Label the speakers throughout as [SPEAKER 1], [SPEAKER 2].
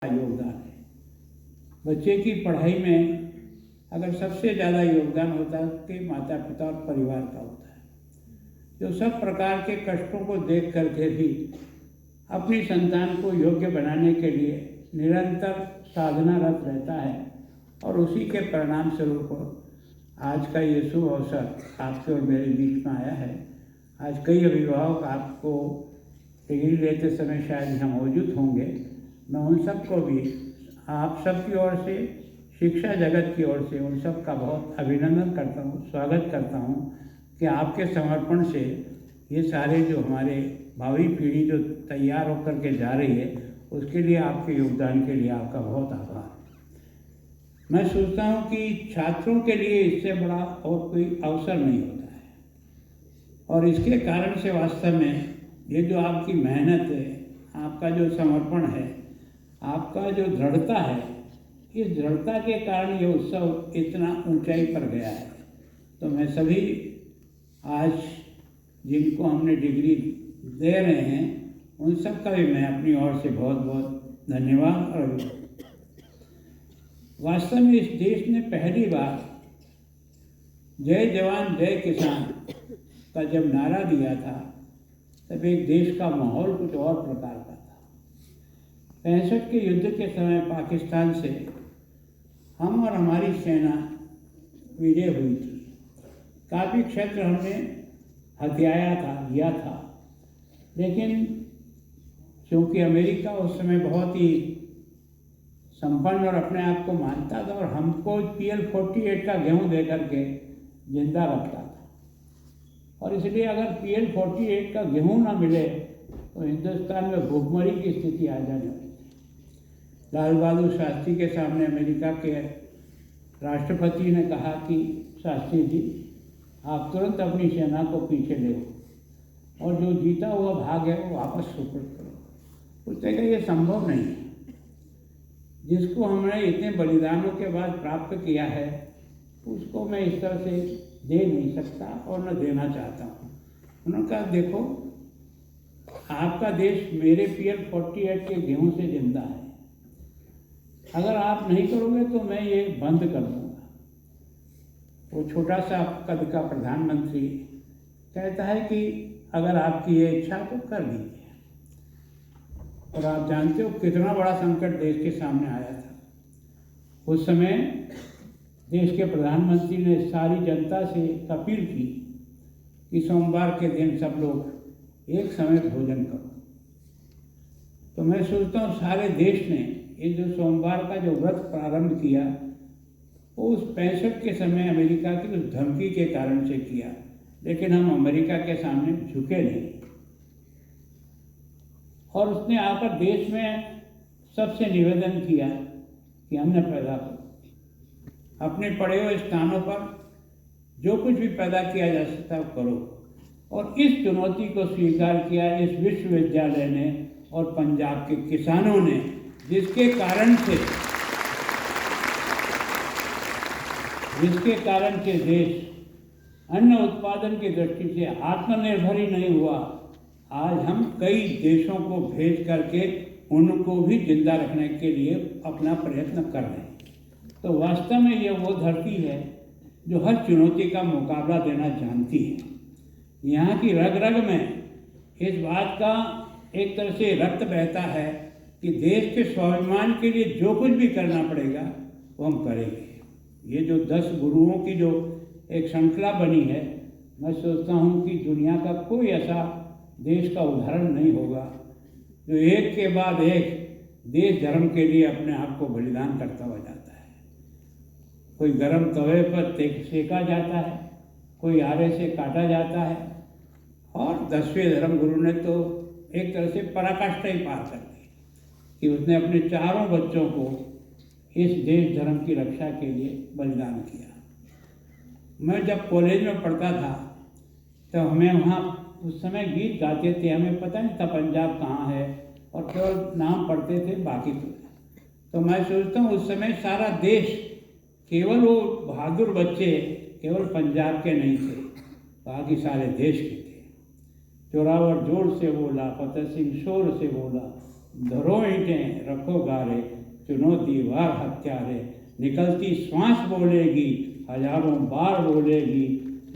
[SPEAKER 1] योगदान है। बच्चे की पढ़ाई में अगर सबसे ज़्यादा योगदान होता है उसके माता पिता और परिवार का होता है, जो सब प्रकार के कष्टों को देख करके भी अपनी संतान को योग्य बनाने के लिए निरंतर साधनारत रहता है और उसी के परिणाम स्वरूप आज का ये शुभ अवसर आपके और मेरे बीच में आया है। आज कई अभिभावक आपको डिग्री लेते समय शायद यहाँ मौजूद होंगे। मैं उन सबको भी आप सबकी ओर से, शिक्षा जगत की ओर से उन सब का बहुत अभिनंदन करता हूँ, स्वागत करता हूँ कि आपके समर्पण से ये सारे जो हमारे भावी पीढ़ी जो तैयार होकर के जा रही है उसके लिए आपके योगदान के लिए आपका बहुत आभार। मैं सोचता हूँ कि छात्रों के लिए इससे बड़ा और कोई अवसर नहीं होता है और इसके कारण से वास्तव में ये जो आपकी मेहनत है, आपका जो समर्पण है, आपका जो दृढ़ता है, इस दृढ़ता के कारण ये उत्सव इतना ऊंचाई पर गया है। तो मैं सभी आज जिनको हमने डिग्री दे रहे हैं उन सब का भी मैं अपनी ओर से बहुत बहुत धन्यवाद। और वास्तव में इस देश ने पहली बार जय जवान जय किसान का जब नारा दिया था तब एक देश का माहौल कुछ और प्रकार का था। 65 के युद्ध के समय पाकिस्तान से हम और हमारी सेना विजय हुई थी। काफ़ी क्षेत्र हमने हथियाया था, लिया था, लेकिन क्योंकि अमेरिका उस समय बहुत ही संपन्न और अपने आप को मानता था और हमको PL-48 का गेहूँ दे करके जिंदा रखता था और इसलिए अगर PL-48 का गेहूँ ना मिले तो हिंदुस्तान में भूखमरी की स्थिति आ जाने वाली थी। लाल बहादुर शास्त्री के सामने अमेरिका के राष्ट्रपति ने कहा कि शास्त्री जी आप तुरंत अपनी सेना को पीछे ले और जो जीता हुआ भाग है वो वापस सुपुर्द करो। उसने कहा ये संभव नहीं है, जिसको हमने इतने बलिदानों के बाद प्राप्त किया है उसको मैं इस तरह से दे नहीं सकता और न देना चाहता हूँ। उन्होंने कहा देखो आपका देश मेरे PL-48 के गेहूँ से जिंदा है, अगर आप नहीं करोगे तो मैं ये बंद कर दूँगा। वो छोटा सा कद का प्रधानमंत्री कहता है कि अगर आपकी ये इच्छा तो कर दीजिए। और आप जानते हो कितना बड़ा संकट देश के सामने आया था। उस समय देश के प्रधानमंत्री ने सारी जनता से अपील की कि सोमवार के दिन सब लोग एक समय भोजन करो। तो मैं सोचता हूँ सारे देश ने ये जो सोमवार का जो व्रत प्रारंभ किया वो उस 65 के समय अमेरिका की उस धमकी के कारण से किया, लेकिन हम अमेरिका के सामने झुके नहीं और उसने आकर देश में सबसे निवेदन किया कि अन्न पैदा करो, अपने पड़े हुए स्थानों पर जो कुछ भी पैदा किया जा सकता है करो। और इस चुनौती को स्वीकार किया इस विश्वविद्यालय ने और पंजाब के किसानों ने, जिसके कारण से देश अन्न उत्पादन की दृष्टि से आत्मनिर्भर ही नहीं हुआ, आज हम कई देशों को भेज करके उनको भी जिंदा रखने के लिए अपना प्रयत्न कर रहे हैं। तो वास्तव में ये वो धरती है जो हर चुनौती का मुकाबला देना जानती है। यहाँ की रग रग में इस बात का एक तरह से रक्त बहता है कि देश के स्वाभिमान के लिए जो कुछ भी करना पड़ेगा वो हम करेंगे। ये जो 10 गुरुओं की जो एक श्रृंखला बनी है, मैं सोचता हूँ कि दुनिया का कोई ऐसा देश का उदाहरण नहीं होगा जो एक के बाद एक देश धर्म के लिए अपने आप को बलिदान करता हुआ जाता है। कोई गर्म तवे पर सेका जाता है, कोई आरे से काटा जाता है और 10वें धर्म गुरु ने तो एक तरह से पराकाष्ठा ही पार कर दी कि उसने अपने चारों बच्चों को इस देश धर्म की रक्षा के लिए बलिदान किया। मैं जब कॉलेज में पढ़ता था तो हमें वहाँ उस समय गीत गाते थे, हमें पता नहीं था पंजाब कहाँ है और केवल नाम पढ़ते थे, बाकी तो मैं सोचता हूँ उस समय सारा देश, केवल वो बहादुर बच्चे केवल पंजाब के नहीं थे, बाकी सारे देश के थे। जोरावर जोर से बोला, फतेह सिंह शोर से बोला, धरो ईंटें रखो गारे, चुनो दीवार हत्यारे, निकलती श्वास बोलेगी, हजारों बार बोलेगी,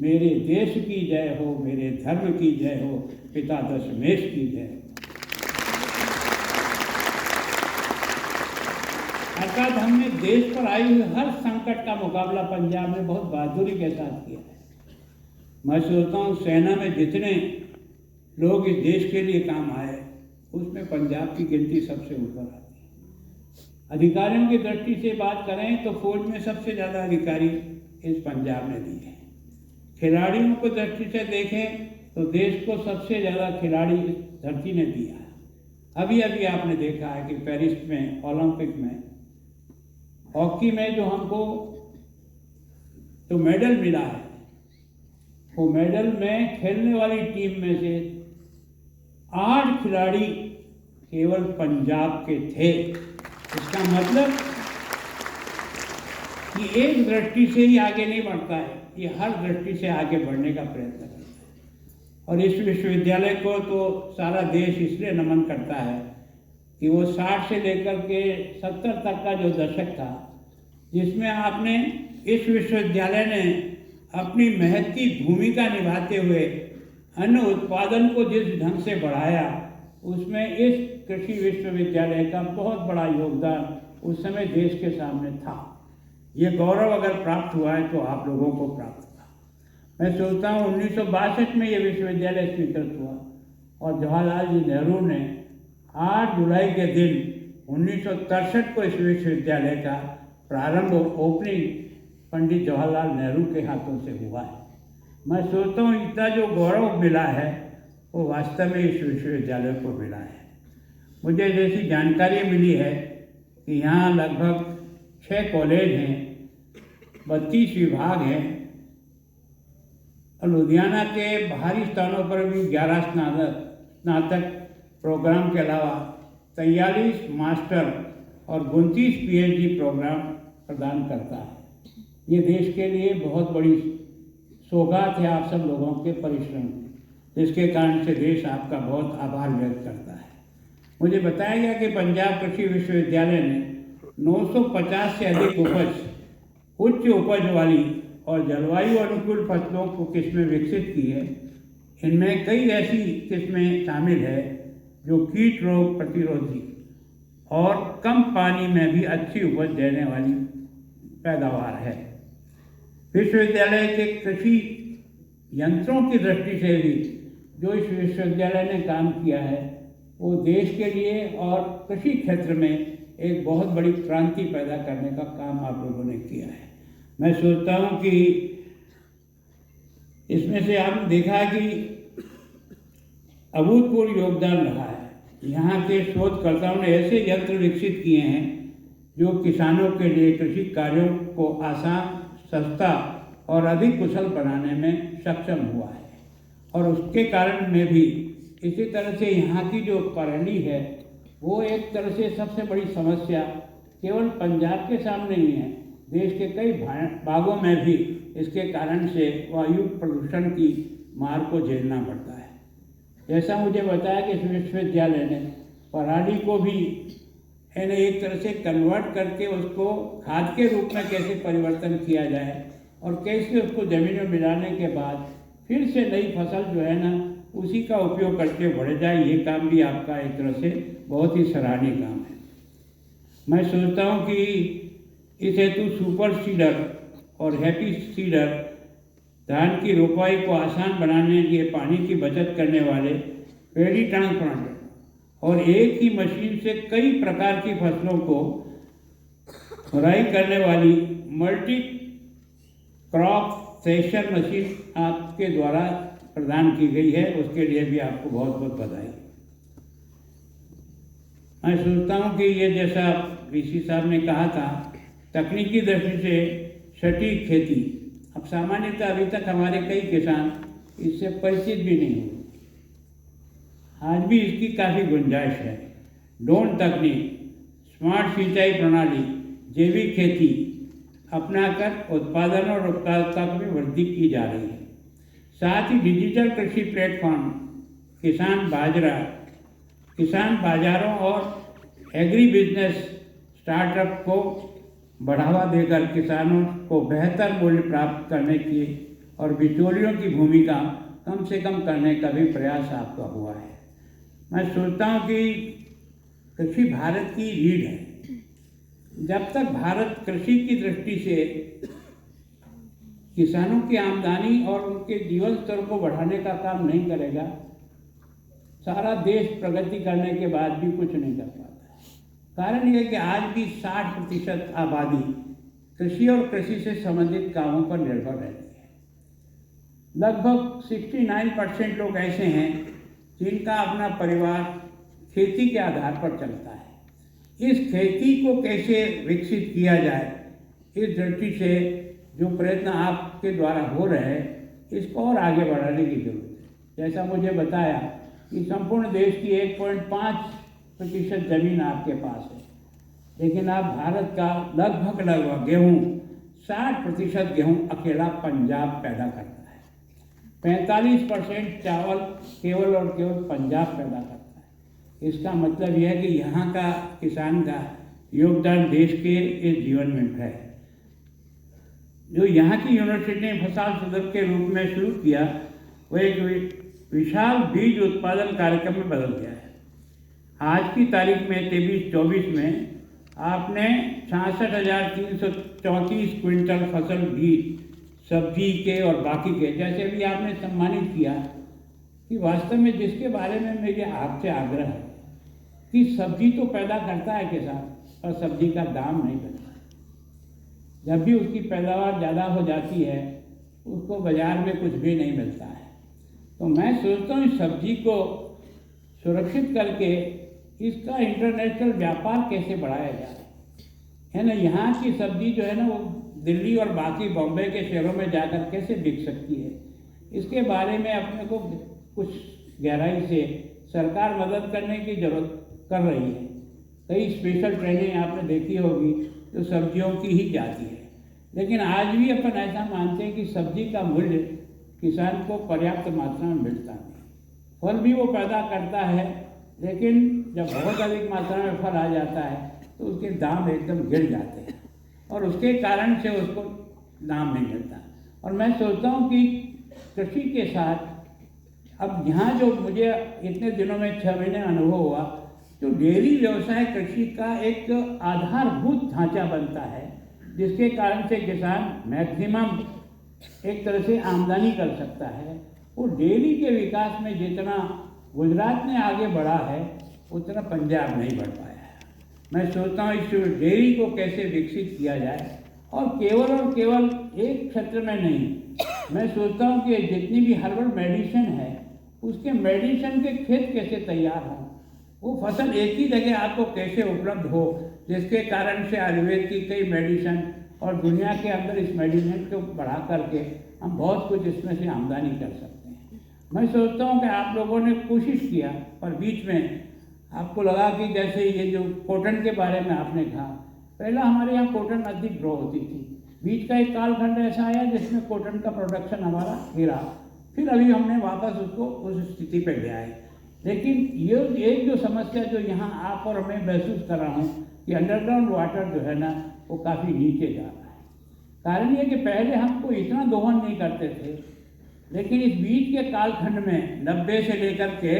[SPEAKER 1] मेरे देश की जय हो, मेरे धर्म की जय हो, पिता दशमेश की जय हो। अर्थात हमने देश पर आई हुई हर संकट का मुकाबला पंजाब ने बहुत बहादुरी के साथ किया है। मैं सोचता हूँ सेना में जितने लोग इस देश के लिए काम आए उसमें पंजाब की गिनती सबसे ऊपर आती है। अधिकारियों की दृष्टि से बात करें तो फौज में सबसे ज़्यादा अधिकारी इस पंजाब ने दिए हैं। खिलाड़ियों को दृष्टि से देखें तो देश को सबसे ज़्यादा खिलाड़ी इस धरती ने दिया है। अभी अभी आपने देखा है कि पेरिस में ओलंपिक में हॉकी में जो हमको जो मेडल मिला है, वो मेडल में खेलने वाली टीम में से 8 खिलाड़ी केवल पंजाब के थे। इसका मतलब कि एक दृष्टि से ही आगे नहीं बढ़ता है, ये हर दृष्टि से आगे बढ़ने का प्रयत्न करता है। और इस विश्वविद्यालय को तो सारा देश इसलिए नमन करता है कि वो 60 से लेकर के 70 तक का जो दशक था, जिसमें आपने इस विश्वविद्यालय ने अपनी महती भूमिका निभाते हुए अन्न उत्पादन को जिस ढंग से बढ़ाया, उसमें इस कृषि विश्वविद्यालय का बहुत बड़ा योगदान उस समय देश के सामने था। ये गौरव अगर प्राप्त हुआ है तो आप लोगों को प्राप्त हुआ। मैं सोचता हूँ 1962 में ये विश्वविद्यालय स्वीकृत हुआ और जवाहरलाल जी नेहरू ने 8 जुलाई के दिन 1963 को इस विश्वविद्यालय का प्रारंभ ओपनिंग पंडित जवाहरलाल नेहरू के हाथों से हुआ है। मैं सोचता हूँ इतना जो गौरव मिला है वो वास्तव में इस विश्वविद्यालय को मिला है। मुझे जैसी जानकारी मिली है कि यहाँ लगभग 6 कॉलेज हैं, 32 विभाग हैं और लुधियाना के बाहरी स्थानों पर भी 11 स्नातक प्रोग्राम के अलावा 43 मास्टर और 29 PhD प्रोग्राम प्रदान करता है। ये देश के लिए बहुत बड़ी सौगात है आप सब लोगों के परिश्रम की, जिसके कारण से देश आपका बहुत आभार व्यक्त करता है। मुझे बताया गया कि पंजाब कृषि विश्वविद्यालय ने 950 से अधिक उच्च उपज वाली और जलवायु अनुकूल फसलों को किस्में विकसित की है। इनमें कई ऐसी किस्में शामिल है जो कीट रोग प्रतिरोधी और कम पानी में भी अच्छी उपज देने वाली पैदावार है। विश्वविद्यालय के कृषि यंत्रों की दृष्टि से भी जो इस विश्वविद्यालय ने काम किया है वो देश के लिए और कृषि क्षेत्र में एक बहुत बड़ी क्रांति पैदा करने का काम आप लोगों ने किया है। मैं सोचता हूँ कि इसमें से आपने देखा है कि अभूतपूर्व योगदान रहा है। यहाँ के शोधकर्ताओं ने ऐसे यंत्र विकसित किए हैं जो किसानों के लिए कृषि कार्यों को आसान, सस्ता और अधिक कुशल बनाने में सक्षम हुआ है। और उसके कारण में भी इसी तरह से यहाँ की जो पराली है वो एक तरह से सबसे बड़ी समस्या केवल पंजाब के सामने ही है, देश के कई भागों में भी इसके कारण से वायु प्रदूषण की मार को झेलना पड़ता है। जैसा मुझे बताया कि इस विश्वविद्यालय ने पराली को भी एक तरह से कन्वर्ट करके उसको खाद के रूप में कैसे परिवर्तन किया जाए और कैसे उसको ज़मीन में मिलाने के बाद फिर से नई फसल जो है ना उसी का उपयोग करके बढ़ जाए, ये काम भी आपका एक तरह से बहुत ही सराहनीय काम है। मैं सोचता हूँ कि इस हेतु सुपर सीडर और हैप्पी सीडर धान की रोपाई को आसान बनाने के लिए पानी की बचत करने वाले पेडी ट्रांसप्लांटर और एक ही मशीन से कई प्रकार की फसलों को खुदाई करने वाली मल्टी क्रॉप थ्रेशर मशीन आपके द्वारा प्रदान की गई है, उसके लिए भी आपको बहुत बहुत बधाई। मैं सोचता हूँ कि ये जैसा वीसी साहब ने कहा था, तकनीकी दृष्टि से सटीक खेती, अब सामान्यतः अभी तक हमारे कई किसान इससे परिचित भी नहीं हुए। आज भी इसकी काफ़ी गुंजाइश है। ड्रोन तकनीक, स्मार्ट सिंचाई प्रणाली, जैविक खेती अपनाकर उत्पादन और उत्पादकता में वृद्धि की जा रही है। साथ ही डिजिटल कृषि प्लेटफॉर्म किसान बाजरा किसान बाजारों और एग्री बिजनेस स्टार्टअप को बढ़ावा देकर किसानों को बेहतर मूल्य प्राप्त करने की और बिचौलियों की भूमिका कम से कम करने का भी प्रयास आपका हुआ है। मैं सोचता हूँ कि कृषि भारत की रीढ़ है। जब तक भारत कृषि की दृष्टि से किसानों की आमदनी और उनके जीवन स्तर को बढ़ाने का काम नहीं करेगा, सारा देश प्रगति करने के बाद भी कुछ नहीं कर पाता है। कारण यह है कि आज भी 60% आबादी कृषि और कृषि से संबंधित कामों पर निर्भर रहती है। लगभग 69% लोग ऐसे हैं जिनका अपना परिवार खेती के आधार पर चलता है। इस खेती को कैसे विकसित किया जाए, इस दृष्टि से जो प्रयत्न आपके द्वारा हो रहे हैं, इसको और आगे बढ़ाने की जरूरत है। जैसा मुझे बताया कि संपूर्ण देश की 1.5% जमीन आपके पास है, लेकिन आप भारत का लगभग गेहूँ 60% गेहूँ अकेला पंजाब पैदा करता है। 45% चावल केवल और केवल पंजाब पैदा करता है। इसका मतलब यह है कि यहाँ का किसान का योगदान देश के इस जीवन में है। जो यहाँ की यूनिवर्सिटी ने फसल सदन के रूप में शुरू किया, वो एक विशाल बीज उत्पादन कार्यक्रम में बदल गया है। आज की तारीख में 23-24 में आपने 66,334 क्विंटल फसल बीज सब्जी के और बाकी के, जैसे भी आपने सम्मानित किया, कि वास्तव में जिसके बारे में मेरे आपसे आग्रह है कि सब्जी तो पैदा करता है किसान, और सब्जी का दाम नहीं मिलता। जब भी उसकी पैदावार ज़्यादा हो जाती है, उसको बाज़ार में कुछ भी नहीं मिलता है। तो मैं सोचता हूँ इस सब्जी को सुरक्षित करके इसका इंटरनेशनल व्यापार कैसे बढ़ाया जाए, है ना। यहाँ की सब्जी जो है ना, वो दिल्ली और बाकी बॉम्बे के शहरों में जाकर कैसे बिक सकती है, इसके बारे में अपने को कुछ गहराई से सरकार मदद करने की जरूरत कर रही है। कई स्पेशल ट्रेनें आपने देखी होगी जो सब्जियों की ही जाती है, लेकिन आज भी अपन ऐसा मानते हैं कि सब्जी का मूल्य किसान को पर्याप्त मात्रा में मिलता नहीं। फल भी वो पैदा करता है, लेकिन जब बहुत अधिक मात्रा में फल आ जाता है तो उसके दाम एकदम गिर जाते हैं और उसके कारण से उसको दाम नहीं मिलता। और मैं सोचता हूँ कि कृषि के साथ अब यहाँ जो मुझे इतने दिनों में 6 महीने अनुभव हुआ, जो डेयरी व्यवसाय कृषि का एक आधारभूत ढांचा बनता है, जिसके कारण से किसान मैक्सिमम एक तरह से आमदनी कर सकता है। वो डेयरी के विकास में जितना गुजरात में आगे बढ़ा है, उतना पंजाब नहीं बढ़ पाया है। मैं सोचता हूँ इस डेयरी को कैसे विकसित किया जाए, और केवल एक क्षेत्र में नहीं। मैं सोचता हूँ कि जितनी भी हर्बल मेडिसिन है, उसके मेडिसिन के खेत कैसे तैयार हों, वो फसल एक ही जगह आपको कैसे उपलब्ध हो, जिसके कारण से आयुर्वेद की कई मेडिसिन और दुनिया के अंदर इस मेडिसिन को बढ़ा करके हम बहुत कुछ इसमें से आमदनी कर सकते हैं। मैं सोचता हूँ कि आप लोगों ने कोशिश किया, पर बीच में आपको लगा कि जैसे ये जो कॉटन के बारे में आपने कहा, पहला हमारे यहाँ कॉटन अधिक ग्रो होती थी। बीच का एक कालखंड ऐसा आया जिसमें कॉटन का प्रोडक्शन हमारा गिरा, फिर अभी हमने वापस उसको उस स्थिति पे ले आए। लेकिन ये एक जो समस्या जो यहाँ आप और मैं महसूस कर रहा हूँ कि अंडरग्राउंड वाटर जो है ना, वो काफ़ी नीचे जा रहा है। कारण ये कि पहले हमको इतना दोहन नहीं करते थे, लेकिन इस बीच के कालखंड में 90 से लेकर के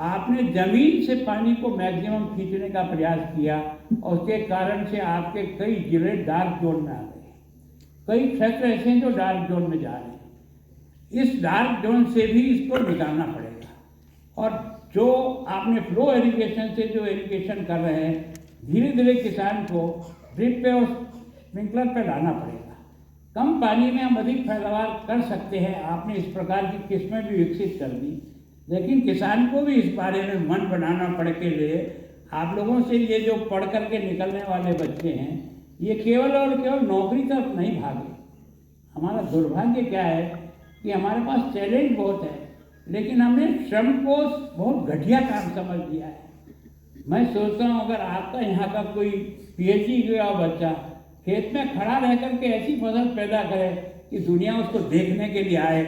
[SPEAKER 1] आपने ज़मीन से पानी को मैक्सिमम खींचने का प्रयास किया, और उसके कारण से आपके कई जिले डार्क जोन में आ गए। कई क्षेत्र ऐसे हैं जो डार्क जोन में जा रहे हैं। इस डार्क जोन से भी इसको निकालना पड़ेगा, और जो आपने फ्लो इरिगेशन से जो इरिगेशन कर रहे हैं, धीरे धीरे किसान को ड्रिप पे और स्प्रिंकलर पे लाना पड़ेगा। कम पानी में हम अधिक पैदावार कर सकते हैं। आपने इस प्रकार की किस्में भी विकसित कर दी, लेकिन किसान को भी इस बारे में मन बनाना पड़ के लिए आप लोगों से ये जो पढ़ करके निकलने वाले बच्चे हैं, ये केवल और केवल नौकरी तरफ नहीं भागे। हमारा दुर्भाग्य क्या है कि हमारे पास टैलेंट बहुत है, लेकिन हमने श्रम को बहुत घटिया काम समझ लिया है। मैं सोचता हूँ अगर आपका यहाँ का कोई PhD किया बच्चा खेत में खड़ा रह करके ऐसी फसल पैदा करे कि दुनिया उसको देखने के लिए आए,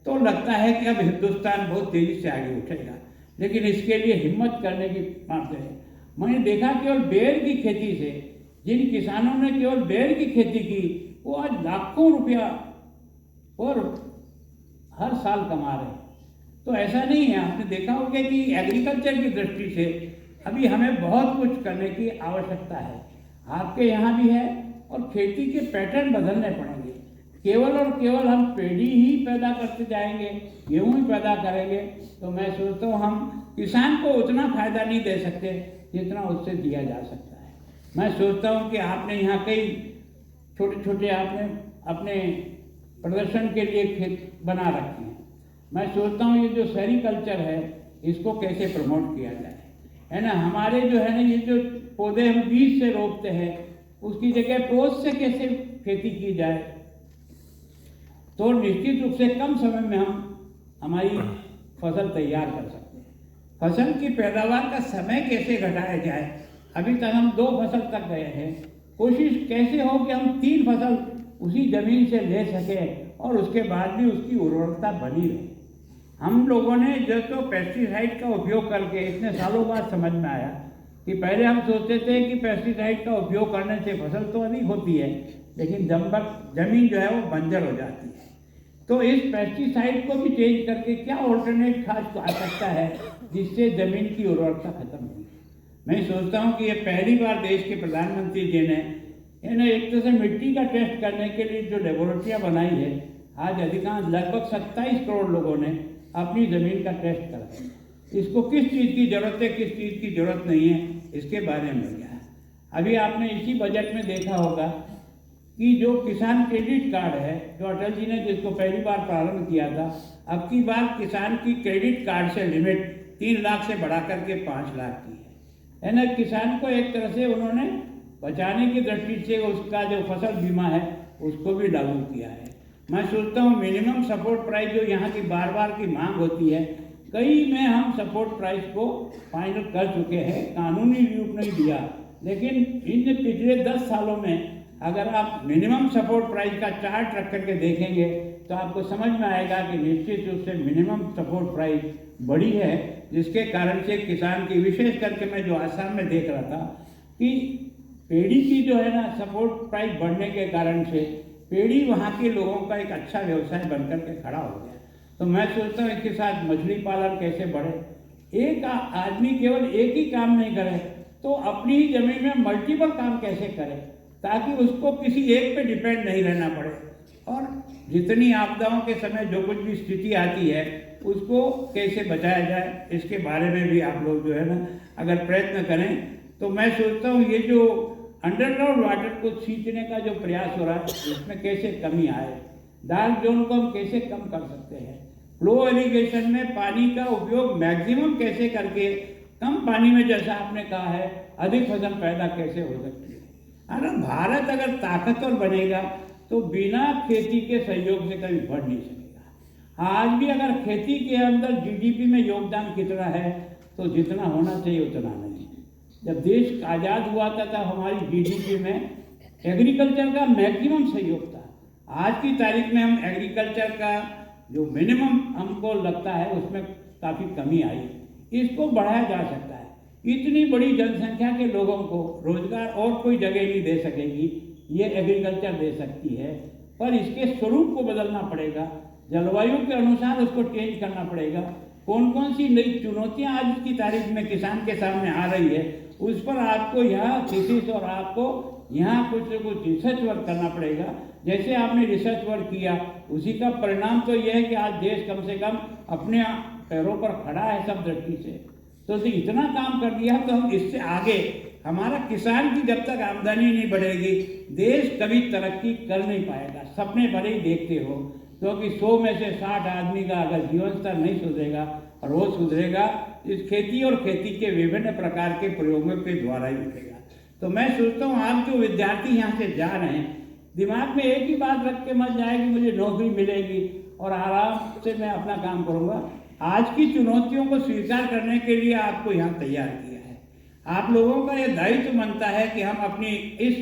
[SPEAKER 1] तो लगता है कि अब हिंदुस्तान बहुत तेज़ी से आगे उठेगा। लेकिन इसके लिए हिम्मत करने की बात है। मैंने देखा केवल बेर की खेती से, जिन किसानों ने केवल बेर की खेती की, वो आज लाखों रुपया और हर साल कमा रहे हैं। तो ऐसा नहीं है, आपने देखा होगा कि एग्रीकल्चर की दृष्टि से अभी हमें बहुत कुछ करने की आवश्यकता है। आपके यहाँ भी है, और खेती के पैटर्न बदलने पड़ेंगे। केवल और केवल हम पेड़ी ही पैदा करते जाएंगे, गेहूँ ही पैदा करेंगे, तो मैं सोचता हूँ हम किसान को उतना फायदा नहीं दे सकते जितना उससे दिया जा सकता है। मैं सोचता हूँ कि आपने यहाँ कई छोटे छोटे आपने अपने प्रदर्शन के लिए खेत बना रखे हैं। मैं सोचता हूँ ये जो सेरीकल्चर है, इसको कैसे प्रमोट किया जाए, है ना। हमारे जो है ना, ये जो पौधे हम बीज से रोपते हैं, उसकी जगह पोष से कैसे खेती की जाए, तो निश्चित रूप से कम समय में हम हमारी फसल तैयार कर सकते हैं। फसल की पैदावार का समय कैसे घटाया जाए। अभी तक हम 2 फसल तक गए हैं, कोशिश कैसे हो कि हम 3 फसल उसी जमीन से ले सकें और उसके बाद भी उसकी उर्वरकता बनी रहे। हम लोगों ने जो तो पेस्टिसाइड का उपयोग करके इतने सालों बाद समझ में आया कि पहले हम सोचते थे कि पेस्टिसाइड का उपयोग करने से फसल तो अधिक होती है, लेकिन जमीन जो है वो बंजर हो जाती है। तो इस पेस्टिसाइड को भी चेंज करके क्या ऑल्टरनेट खाद आ सकता है जिससे जमीन की उर्वरकता खत्म होगी। मैं सोचता हूँ कि ये पहली बार देश के प्रधानमंत्री जी ने एक तरह से मिट्टी का टेस्ट करने के लिए जो लेबोरेटरियाँ बनाई है, आज अधिकांश लगभग 27 करोड़ लोगों ने अपनी ज़मीन का टेस्ट करा। इसको किस चीज़ की ज़रूरत है, किस चीज़ की ज़रूरत नहीं है, इसके बारे में क्या है। अभी आपने इसी बजट में देखा होगा कि जो किसान क्रेडिट कार्ड है, जो अटल जी ने जिसको पहली बार प्रारंभ किया था, अब की बार किसान की क्रेडिट कार्ड से लिमिट 3 लाख से बढ़ा करके 5 लाख की है ना। किसान को एक तरह से उन्होंने बचाने की दृष्टि से उसका जो फसल बीमा है उसको भी लागू किया है। मैं सोचता हूँ मिनिमम सपोर्ट प्राइस जो यहाँ की बार बार की मांग होती है, कई में हम सपोर्ट प्राइस को फाइनल कर चुके हैं, कानूनी रूप नहीं दिया, लेकिन इन पिछले 10 सालों में अगर आप मिनिमम सपोर्ट प्राइस का चार्ट रख करके देखेंगे तो आपको समझ में आएगा कि निश्चित रूप से मिनिमम सपोर्ट प्राइस बढ़ी है, जिसके कारण से किसान की, विशेष करके मैं जो आसाम में देख रहा था कि पेड़ी की जो है ना सपोर्ट प्राइस बढ़ने के कारण से पेड़ी वहाँ के लोगों का एक अच्छा व्यवसाय बनकर के खड़ा हो गया। तो मैं सोचता हूँ इसके साथ मछली पालन कैसे बढ़े। एक आदमी केवल एक ही काम नहीं करे तो अपनी ही जमीन में मल्टीपल काम कैसे करे, ताकि उसको किसी एक पे डिपेंड नहीं रहना पड़े, और जितनी आपदाओं के समय जो कुछ भी स्थिति आती है उसको कैसे बचाया जाए, इसके बारे में भी आप लोग जो है ना अगर प्रयत्न करें तो मैं सोचता हूँ ये जो अंडरग्राउंड वाटर को सींचने का जो प्रयास हो रहा है उसमें कैसे कमी आए, डार्क जोन को हम कैसे कम कर सकते हैं, फ्लो इरिगेशन में पानी का उपयोग मैक्सिमम कैसे करके कम पानी में, जैसा आपने कहा है, अधिक फसल पैदा कैसे हो सकती है। अगर भारत अगर ताकतवर बनेगा तो बिना खेती के सहयोग से कभी बढ़ नहीं सकेगा। आज भी अगर खेती के अंदर जीडीपी में योगदान कितना है तो जितना होना चाहिए उतना नहीं। जब देश आज़ाद हुआ था तब हमारी जीडीपी में एग्रीकल्चर का मैक्सिमम सहयोग था। आज की तारीख में हम एग्रीकल्चर का जो मिनिमम हमको लगता है उसमें काफ़ी कमी आई। इसको बढ़ाया जा सकता है। इतनी बड़ी जनसंख्या के लोगों को रोजगार और कोई जगह नहीं दे सकेगी, ये एग्रीकल्चर दे सकती है, पर इसके स्वरूप को बदलना पड़ेगा, जलवायु के अनुसार उसको चेंज करना पड़ेगा। कौन कौन सी नई चुनौतियां आज की तारीख में किसान के सामने आ रही है उस पर आपको यहाँ थीसिस और आपको यहाँ कुछ रिसर्च वर्क करना पड़ेगा। जैसे आपने रिसर्च वर्क किया उसी का परिणाम तो यह है कि आज देश कम से कम अपने पैरों पर खड़ा है सब दृष्टि से। तो इतना काम कर दिया तो हम इससे आगे, हमारा किसान की जब तक आमदनी नहीं बढ़ेगी देश कभी तरक्की कर नहीं पाएगा। सपने भले ही देखते हो, क्योंकि 100 में से 60 आदमी का अगर जीवन स्तर नहीं सुधरेगा और वो सुधरेगा इस खेती और खेती के विभिन्न प्रकार के प्रयोगों के द्वारा ही उठेगा। तो मैं सोचता हूँ आप जो विद्यार्थी यहाँ से जा रहे हैं, दिमाग में एक ही बात रख के मत जाए कि मुझे नौकरी मिलेगी और आराम से मैं अपना काम करूँगा। आज की चुनौतियों को स्वीकार करने के लिए आपको यहाँ तैयार किया है। आप लोगों का यह दायित्व बनता है कि हम अपनी इस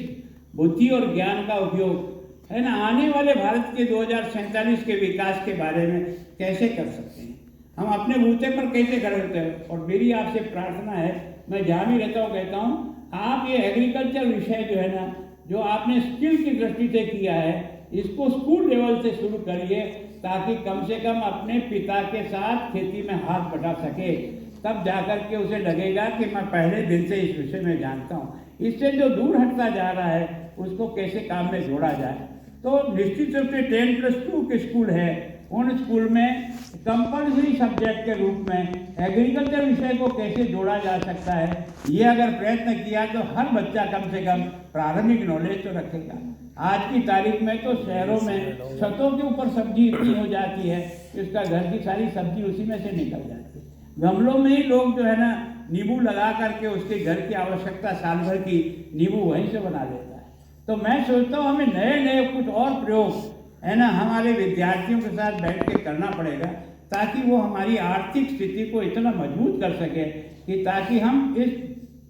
[SPEAKER 1] बुद्धि और ज्ञान का उपयोग है ना आने वाले भारत के 2047 के विकास के बारे में कैसे कर सकते हैं। हम अपने बूते पर कैसे खड़े होते हैं। और मेरी आपसे प्रार्थना है, मैं जहाँ भी रहता हूँ कहता हूँ, आप ये एग्रीकल्चर विषय जो है ना, जो आपने स्किल की दृष्टि से किया है, इसको स्कूल लेवल से शुरू करिए, ताकि कम से कम अपने पिता के साथ खेती में हाथ बटा सके। तब जाकर के उसे लगेगा कि मैं पहले दिन से इस विषय में जानता हूँ। इससे जो दूर हटता जा रहा है उसको कैसे काम में जोड़ा जाए। तो निश्चित रूप से 10+2 के स्कूल है, उन स्कूल में कंपल्सरी सब्जेक्ट के रूप में एग्रीकल्चर विषय को कैसे जोड़ा जा सकता है, ये अगर प्रयत्न किया तो हर बच्चा कम से कम प्रारंभिक नॉलेज तो रखेगा। आज की तारीख में तो शहरों में छतों के ऊपर सब्जी इतनी हो जाती है कि उसका घर की सारी सब्जी उसी में से निकल जाती है। गमलों में ही लोग जो है ना नींबू लगा करके उसके घर की आवश्यकता साल भर की नींबू वहीं से बना लेता है। तो मैं सोचता हूँ हमें नए नए कुछ और प्रयोग है ना हमारे विद्यार्थियों के साथ बैठ के करना पड़ेगा, ताकि वो हमारी आर्थिक स्थिति को इतना मजबूत कर सके कि ताकि हम इस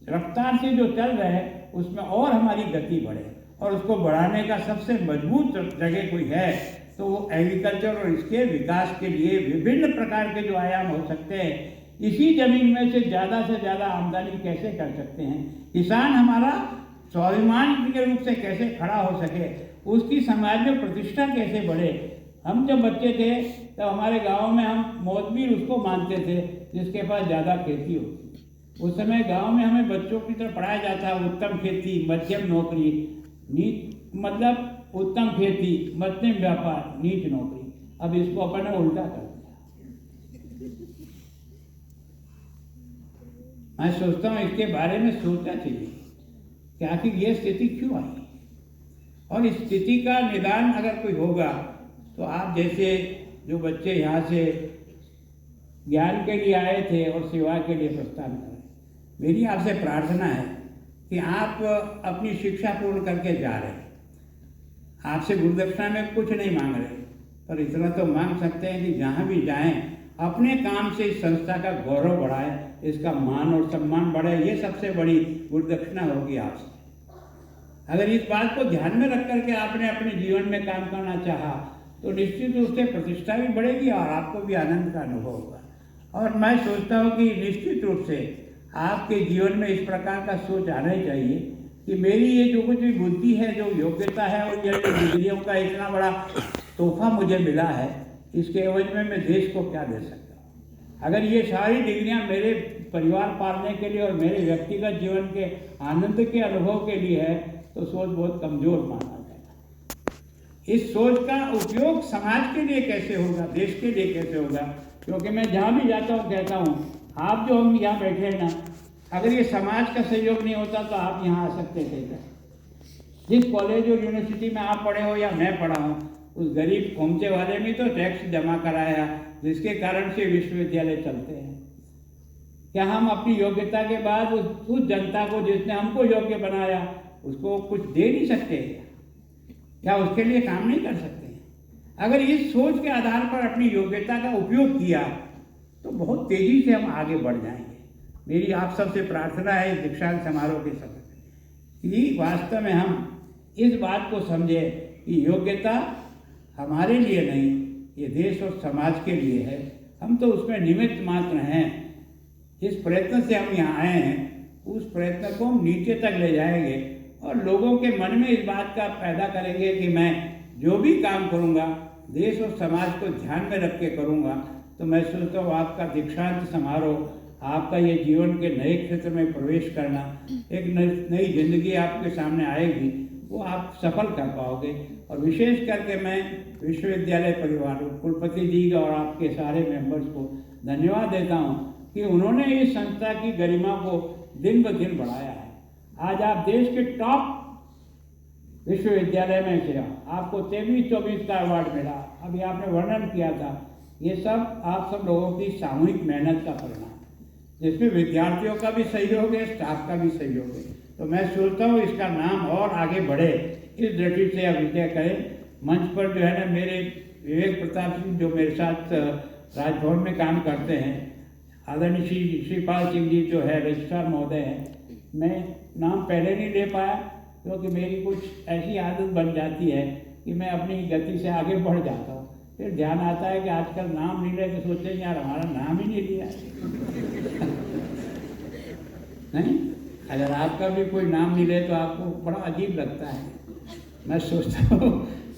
[SPEAKER 1] रफ्तार से जो चल रहे हैं उसमें और हमारी गति बढ़े। और उसको बढ़ाने का सबसे मजबूत जगह कोई है तो वो एग्रीकल्चर और इसके विकास के लिए विभिन्न प्रकार के जो आयाम हो सकते हैं, इसी जमीन में से ज़्यादा आमदनी कैसे कर सकते हैं, किसान हमारा स्वाभिमान के रूप से कैसे खड़ा हो सके, उसकी समाज में प्रतिष्ठा कैसे बढ़े। हम जब बच्चे थे तब हमारे गांव में हम मोतबीर उसको मानते थे जिसके पास ज़्यादा खेती होती। उस समय गांव में हमें बच्चों की तरफ पढ़ाया जाता, उत्तम खेती मध्यम नौकरी, नीच मतलब उत्तम खेती मध्यम व्यापार नीच नौकरी। अब इसको अपन ने उल्टा कर दिया। मैं सोचता हूँ इसके बारे में सोचना चाहिए कि आखिर ये स्थिति क्यों आई, और इस स्थिति का निदान अगर कोई होगा तो आप जैसे जो बच्चे यहाँ से ज्ञान के लिए आए थे और सेवा के लिए प्रस्थान करें, मेरी आपसे प्रार्थना है कि आप अपनी शिक्षा पूर्ण करके जा रहे हैं, आपसे गुरुदक्षिणा में कुछ नहीं मांग रहे, पर इतना तो मांग सकते हैं कि जहाँ भी जाएं अपने काम से इस संस्था का गौरव बढ़ाए, इसका मान और सम्मान बढ़े। ये सबसे बड़ी गुरुदक्षिणा होगी आपसे। अगर इस बात को ध्यान में रख करके आपने अपने जीवन में काम करना चाहा तो निश्चित रूप से प्रतिष्ठा भी बढ़ेगी और आपको भी आनंद का अनुभव होगा। और मैं सोचता हूँ कि निश्चित रूप से आपके जीवन में इस प्रकार का सोच आना ही चाहिए कि मेरी ये जो कुछ भी बुद्धि है, जो योग्यता है और ये डिग्रियों का इतना बड़ा तोहफा मुझे मिला है, इसके एवज में मैं देश को क्या दे सकता हूँ। अगर ये सारी डिग्रियाँ मेरे परिवार पालने के लिए और मेरे व्यक्तिगत जीवन के आनंद के अनुभव के लिए है तो सोच बहुत कमज़ोर माना जाएगा। इस सोच का उपयोग समाज के लिए कैसे होगा, देश के लिए कैसे होगा। क्योंकि मैं जहाँ भी जाता हूँ कहता हूँ, आप जो हम यहाँ बैठे हैं ना, अगर ये समाज का सहयोग नहीं होता तो आप यहाँ आ सकते थे क्या? जिस कॉलेज और यूनिवर्सिटी में आप पढ़े हो या मैं पढ़ा हूँ, उस गरीब खोमचे वाले ने तो टैक्स जमा कराया, जिसके कारण से विश्वविद्यालय चलते हैं। क्या हम अपनी योग्यता के बाद उस जनता को जिसने हमको योग्य बनाया उसको कुछ दे नहीं सकते? क्या उसके लिए काम नहीं कर सकते? अगर इस सोच के आधार पर अपनी योग्यता का उपयोग किया तो बहुत तेजी से हम आगे बढ़ जाएंगे। मेरी आप सबसे प्रार्थना है इस दीक्षांत समारोह के समय कि वास्तव में हम इस बात को समझें कि योग्यता हमारे लिए नहीं, ये देश और समाज के लिए है। हम तो उसमें निमित्त मात्र हैं। जिस प्रयत्न से हम यहाँ आए हैं उस प्रयत्न को हम नीचे तक ले जाएंगे और लोगों के मन में इस बात का पैदा करेंगे कि मैं जो भी काम करूँगा देश और समाज को ध्यान में रख के करूँगा। तो मैं सोचता हूँ आपका दीक्षांत समारोह, आपका ये जीवन के नए क्षेत्र में प्रवेश करना, एक नई जिंदगी आपके सामने आएगी, वो आप सफल कर पाओगे। और विशेष करके मैं विश्वविद्यालय परिवार, कुलपति जी और आपके सारे मेंबर्स को धन्यवाद देता हूँ कि उन्होंने इस संस्था की गरिमा को दिन ब दिन बढ़ाया है। आज आप देश के टॉप विश्वविद्यालय में से आपको 23-24 का अवार्ड मिला। अभी आपने वर्णन किया था, ये सब आप सब लोगों की सामूहिक मेहनत का परिणाम, जिसमें विद्यार्थियों का भी सहयोग है, स्टाफ का भी सहयोग है। तो मैं सोचता हूँ इसका नाम और आगे बढ़े, इस दृष्टि से आप विजय करें। मंच पर जो है ना मेरे विवेक प्रताप सिंह जो मेरे साथ राजभवन में काम करते हैं, आदरणीय श्रीपाल सिंह जी जो है रजिस्ट्रार महोदय हैं। मैं नाम पहले नहीं ले पाया क्योंकि मेरी कुछ ऐसी आदत बन जाती है कि मैं अपनी गति से आगे बढ़ जाता हूँ। फिर ध्यान आता है कि आजकल नाम नहीं रहे तो सोचते हैं यार हमारा नाम ही नहीं लिया नहीं, अगर आपका भी कोई नाम नहीं ले तो आपको बड़ा अजीब लगता है। मैं सोचता हूँ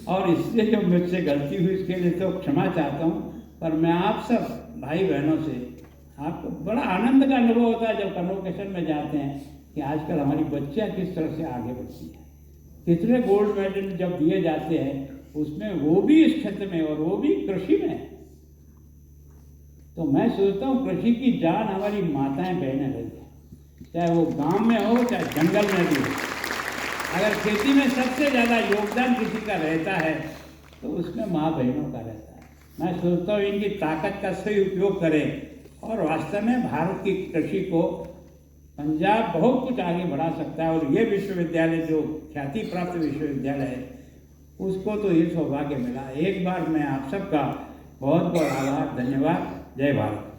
[SPEAKER 1] और इससे जो मुझसे गलती हुई इसके लिए तो क्षमा चाहता हूँ, पर मैं आप सब भाई बहनों से आपको बड़ा आनंद का अनुभव होता है जब कन्वोकेशन में जाते हैं कि आजकल हमारी बच्चियाँ किस तरह से आगे बढ़ती हैं, कितने गोल्ड मेडल जब दिए जाते हैं उसमें वो भी इस क्षेत्र में और वो भी कृषि में। तो मैं सोचता हूँ कृषि की जान हमारी माताएं बहनें रही है, चाहे वो गांव में हो चाहे जंगल में भी हो। अगर खेती में सबसे ज़्यादा योगदान किसी का रहता है तो उसमें माँ बहनों का रहता है। मैं सोचता हूँ इनकी ताकत का सही उपयोग करें और वास्तव में भारत की कृषि को पंजाब बहुत कुछ आगे बढ़ा सकता है। और ये विश्वविद्यालय जो ख्याति प्राप्त विश्वविद्यालय है उसको तो ये सौभाग्य मिला। एक बार मैं आप सबका बहुत बहुत आभार, धन्यवाद। जय भारत।